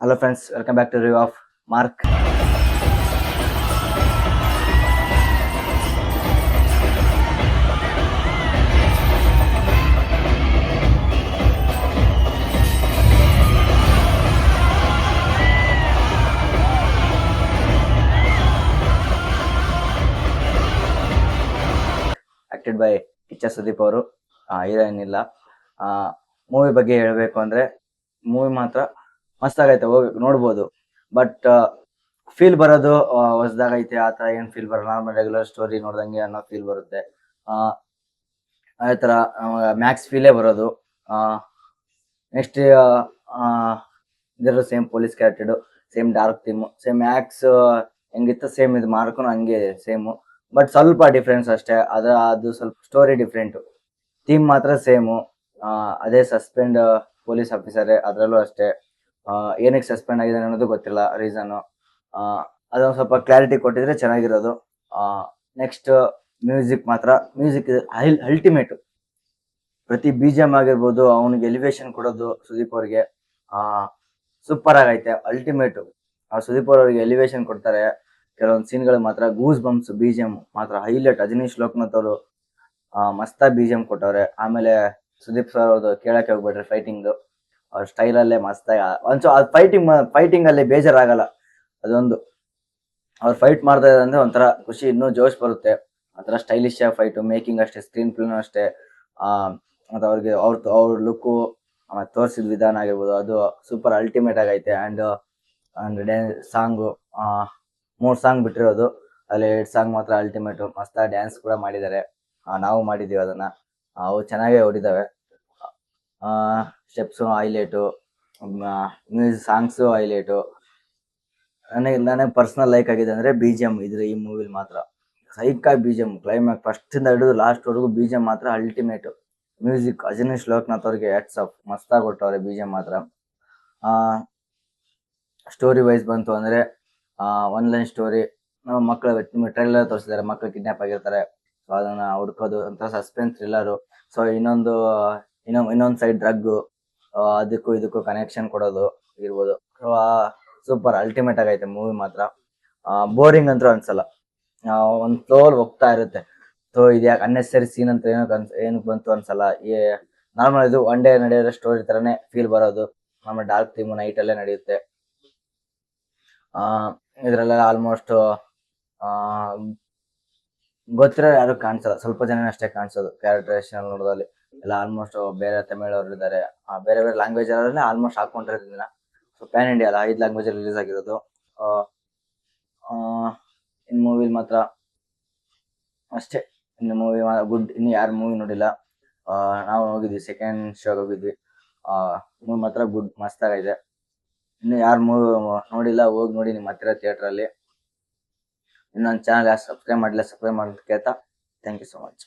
Hello friends, welcome back to review of Mark. Acted by Kichcha Sudeep ಅವರು. Heroine ಇಲ್ಲ. Movie ಬಗ್ಗೆ ಹೇಳಬೇಕು ಅಂದ್ರೆ ಮೂವಿ ಮಾತ್ರ ಮಸ್ತಾಗೈತೆ, ಹೋಗಿ ನೋಡ್ಬೋದು. ಬಟ್ ಫೀಲ್ ಬರೋದು ಹೊಸದಾಗೈತೆ ಆ ಥರ ಏನು ಫೀಲ್ ಬರಲ್ಲ. ನಾರ್ಮಲ್ ರೆಗ್ಯುಲರ್ ಸ್ಟೋರಿ ನೋಡ್ದಂಗೆ ಅನ್ನೋ ಫೀಲ್ ಬರುತ್ತೆ. ಅದೇ ಥರ ಮ್ಯಾಕ್ಸ್ ಫೀಲೇ ಬರೋದು. ನೆಕ್ಸ್ಟ್ ಇದರಲ್ಲೂ ಸೇಮ್ ಪೊಲೀಸ್ ಕ್ಯಾರೆಕ್ಟರ್ಡು, same dark theme, same Max ಹೆಂಗಿತ್ತು ಸೇಮ್ ಇದು ಮಾರ್ಕನು ಹಂಗೆ ಸೇಮು. ಬಟ್ ಸ್ವಲ್ಪ ಡಿಫ್ರೆನ್ಸ್ ಅಷ್ಟೇ. ಅದು ಸ್ವಲ್ಪ ಸ್ಟೋರಿ ಡಿಫ್ರೆಂಟು, ಥೀಮ್ ಮಾತ್ರ ಸೇಮು. ಅದೇ ಸಸ್ಪೆಂಡ್ ಪೊಲೀಸ್ ಆಫೀಸರೇ, ಅದರಲ್ಲೂ ಅಷ್ಟೇ. ಏನಕ್ಕೆ ಸಸ್ಪೆಂಡ್ ಆಗಿದೆ ಅನ್ನೋದು ಗೊತ್ತಿಲ್ಲ ರೀಸನ್ನು. ಅದೊಂದು ಸ್ವಲ್ಪ ಕ್ಲಾರಿಟಿ ಕೊಟ್ಟಿದ್ರೆ ಚೆನ್ನಾಗಿರೋದು. ನೆಕ್ಸ್ಟ್ ಮ್ಯೂಸಿಕ್ ಮಾತ್ರ, ಮ್ಯೂಸಿಕ್ ಅಲ್ಟಿಮೇಟು. ಪ್ರತಿ BGM ಆಗಿರ್ಬೋದು, ಅವನಿಗೆ ಎಲಿವೇಶನ್ ಕೊಡೋದು ಸುದೀಪ್ ಅವ್ರಿಗೆ ಸೂಪರ್ ಆಗೈತೆ, ಅಲ್ಟಿಮೇಟು. ಸುದೀಪ್ ಅವ್ರಿಗೆ ಎಲಿವೇಶನ್ ಕೊಡ್ತಾರೆ ಕೆಲವೊಂದು ಸೀನ್ಗಳು ಮಾತ್ರ. ಗೂಸ್ ಬಂಪ್ಸ್ BGM ಮಾತ್ರ ಹೈಲೈಟ್. ಅಜನೀಶ್ ಲೋಕನಾಥ್ ಅವರು ಮಸ್ತಾಗಿ BGM ಕೊಟ್ಟವ್ರೆ. ಆಮೇಲೆ ಸುದೀಪ್ ಸರ್ ಅವ್ರದ್ದು ಕೇಳಕ್ಕೆ ಹೋಗ್ಬೇಡ್ರಿ, ಫೈಟಿಂಗ್ ಅವ್ರ ಸ್ಟೈಲಲ್ಲೇ ಮಸ್ತಾಗಿ ಅದು ಫೈಟಿಂಗ್ ಅಲ್ಲಿ ಬೇಜಾರಾಗಲ್ಲ. ಅದೊಂದು ಅವ್ರು ಫೈಟ್ ಮಾಡ್ತಾ ಇದ್ದಾರೆ ಅಂದ್ರೆ ಒಂಥರ ಖುಷಿ, ಇನ್ನೂ ಜೋಶ್ ಬರುತ್ತೆ. ಒಂಥರ ಸ್ಟೈಲಿಶ್ ಫೈಟು, ಮೇಕಿಂಗ್ ಅಷ್ಟೇ, ಸ್ಕ್ರೀನ್ ಪ್ಲೇನು ಅಷ್ಟೇ. ಮತ್ತು ಅವ್ರಿಗೆ ಅವ್ರ ಲುಕ್ಕು ತೋರಿಸಿದ ವಿಧಾನ ಆಗಿರ್ಬೋದು, ಅದು ಸೂಪರ್ ಅಲ್ಟಿಮೇಟ್ ಆಗೈತೆ. ಆ್ಯಂಡ್ ಸಾಂಗು 3 ಸಾಂಗ್ ಬಿಟ್ಟಿರೋದು, ಅಲ್ಲಿ 2 ಸಾಂಗ್ ಮಾತ್ರ ಅಲ್ಟಿಮೇಟು. ಮಸ್ತಾಗಿ ಡ್ಯಾನ್ಸ್ ಕೂಡ ಮಾಡಿದ್ದಾರೆ. ನಾವು ಮಾಡಿದ್ದೀವಿ ಅದನ್ನು, ಅವು ಚೆನ್ನಾಗೇ ಹೊಡಿದ್ದಾವೆ. Steps highlight, songs highlight. ನನಗೆ ಪರ್ಸ್ನಲ್ ಲೈಕ್ ಆಗಿದೆ ಅಂದರೆ BGM ಈ ಮೂವಿಲಿ ಮಾತ್ರ ಸೈಕಾಗಿ BGM. ಕ್ಲೈಮ್ಯಾಕ್ಸ್ ಫಸ್ಟಿಂದ ಹಿಡಿದು ಲಾಸ್ಟ್ವರೆಗೂ BGM ಮಾತ್ರ ಅಲ್ಟಿಮೇಟು. ಮ್ಯೂಸಿಕ್ ಅಜನೀಶ್ ಲೋಕನಾಥ್ ಅವ್ರಿಗೆ ಹ್ಯಾಟ್ಸ್ ಆಫ್, ಮಸ್ತಾಗಿ ಕೊಟ್ಟವ್ರೆ BGM ಮಾತ್ರ. ಸ್ಟೋರಿ ವೈಸ್ ಬಂತು ಅಂದರೆ ಒನ್ ಲೈನ್ ಸ್ಟೋರಿ. ಮಕ್ಕಳು ಟ್ರೈಲರ್ ತೋರಿಸಿದ್ದಾರೆ, ಮಕ್ಕಳು ಕಿಡ್ನಾಪ್ ಆಗಿರ್ತಾರೆ, ಸೊ ಅದನ್ನು ಹುಡ್ಕೋದು ಅಂತ ಸಸ್ಪೆನ್ಸ್ ಥ್ರಿಲ್ಲರು. ಸೊ ಇನ್ನೊಂದು ಸೈಡ್ ಡ್ರಗ್ಗು, ಅದಕ್ಕೂ ಇದಕ್ಕೂ ಕನೆಕ್ಷನ್ ಕೊಡೋದು ಇರ್ಬೋದು. ಸೊ ಸೂಪರ್ ಅಲ್ಟಿಮೇಟ್ ಆಗೈತೆ ಮೂವಿ ಮಾತ್ರ. ಬೋರಿಂಗ್ ಅಂತೂ ಅನ್ಸಲ್ಲ, ಒಂದು ಫ್ಲೋಲ್ ಹೋಗ್ತಾ ಇರುತ್ತೆ. ಸೊ ಇದು ಯಾಕೆ ಅನ್ನೆಸರಿ ಸೀನ್ ಅಂತ ಏನಕ್ಕೆ ಬಂತು ಅನ್ಸಲ್ಲ. ನಾರ್ಮಲ್ ಇದು ಒನ್ ಡೇ ನಡೆಯೋ ಸ್ಟೋರಿ ಥರನೇ ಫೀಲ್ ಬರೋದು. ನಾರ್ಮಲ್ ಡಾರ್ಕ್ ಥೀಮು ನೈಟಲ್ಲೇ ನಡೆಯುತ್ತೆ. ಇದರಲ್ಲೆಲ್ಲ ಆಲ್ಮೋಸ್ಟ್ ಗೊತ್ತಿರೋ ಯಾರು ಕಾಣಿಸಲ್ಲ, ಸ್ವಲ್ಪ ಜನ ಅಷ್ಟೇ ಕಾಣಿಸೋದು. ಕ್ಯಾರೆಕ್ಟರೇಷನ್ ನೋಡೋದಲ್ಲಿ ಎಲ್ಲ ಆಲ್ಮೋಸ್ಟ್ ಬೇರೆ ತಮಿಳವ್ರು ಇದ್ದಾರೆ, ಬೇರೆ ಬೇರೆ ಲ್ಯಾಂಗ್ವೇಜ್ ಅವರಲ್ಲೇ ಆಲ್ಮೋಸ್ಟ್ ಹಾಕೊಂಡಿರೋದಿಲ್ಲ. ಸೊ ಪ್ಯಾನ್ ಇಂಡಿಯಾ ಅಲ್ಲ, 5 ಲ್ಯಾಂಗ್ವೇಜಲ್ಲಿ ರಿಲೀಸ್ ಆಗಿರೋದು. ಇನ್ನು ಮೂವಿಲಿ ಮಾತ್ರ ಅಷ್ಟೇ. ಇನ್ನು ಮೂವಿ ಗುಡ್. ಇನ್ನು ಯಾರು ಮೂವಿ ನೋಡಿಲ್ಲ, ನಾವು ಹೋಗಿದ್ವಿ, ಸೆಕೆಂಡ್ ಶೋಗೆ ಹೋಗಿದ್ವಿ. ಮೂವಿ ಮಾತ್ರ ಗುಡ್, ಮಸ್ತಾಗಿದೆ. ಇನ್ನು ಯಾರು ಮೂವಿ ನೋಡಿಲ್ಲ ಹೋಗಿ ನೋಡಿ ನಿಮ್ಮ ಹತ್ತಿರ ಥಿಯೇಟ್ರಲ್ಲಿ. ಇನ್ನೊಂದು ಚಾನಲ್ ಯಾರು ಸಬ್ಸ್ಕ್ರೈಬ್ ಮಾಡಿಲ್ಲ, ಸಬ್ಸ್ಕ್ರೈಬ್ ಮಾಡೋದು ಕೇಳ್ತಾ. Thank you so much.